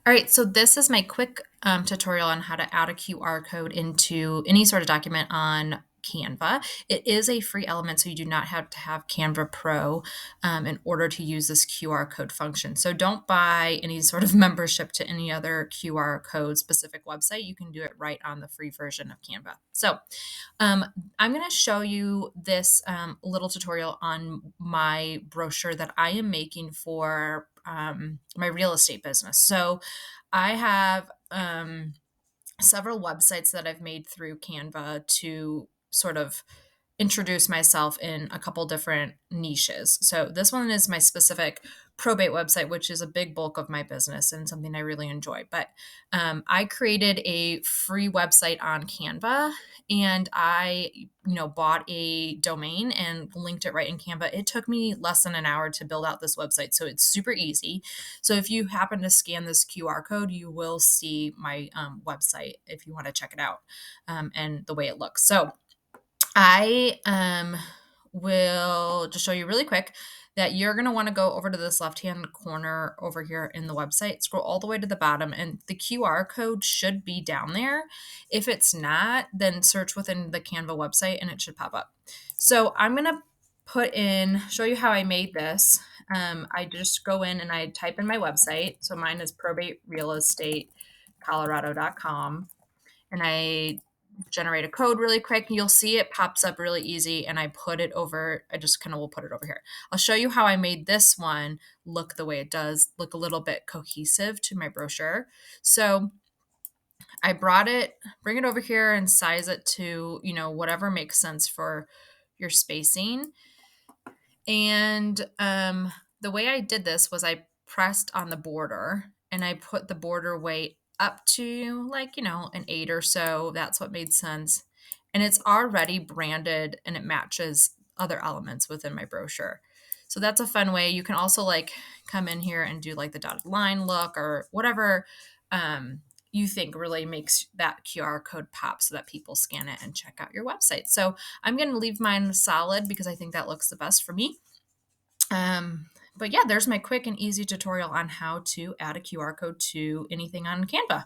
All right, so this is my quick tutorial on how to add a QR code into any sort of document on Canva. It is a free element, so you do not have to have Canva Pro in order to use this QR code function. So don't buy any sort of membership to any other QR code specific website. You can do it right on the free version of Canva. So um, I'm going to show you this little tutorial on my brochure that I am making for my real estate business. So I have several websites that I've made through Canva to sort of introduce myself in a couple different niches. So this one is my specific probate website, which is a big bulk of my business and something I really enjoy. But I created a free website on Canva, and I bought a domain and linked it right in Canva. It took me less than an hour to build out this website, so it's super easy. So if you happen to scan this QR code, you will see my website if you want to check it out and the way it looks. So I will just show you really quick that you're going to want to go over to this left hand corner over here in the website, scroll all the way to the bottom, and the QR code should be down there. If it's not, then search within the Canva website and it should pop up. So I'm going to show you how I made this. I just go in and I type in my website. So mine is probaterealestatecolorado.com, and I generate a code really quick. You'll see it pops up really easy, and I just kind of will put it over here. I'll show you how I made this one look the way it does, look a little bit cohesive to my brochure. So I bring it over here and size it to, whatever makes sense for your spacing. And the way I did this was I pressed on the border and I put the border weight up to like, an 8 or so. That's what made sense. And it's already branded and it matches other elements within my brochure. So that's a fun way. You can also like come in here and do like the dotted line look or whatever you think really makes that QR code pop so that people scan it and check out your website. So I'm going to leave mine solid because I think that looks the best for me. But yeah, there's my quick and easy tutorial on how to add a QR code to anything on Canva.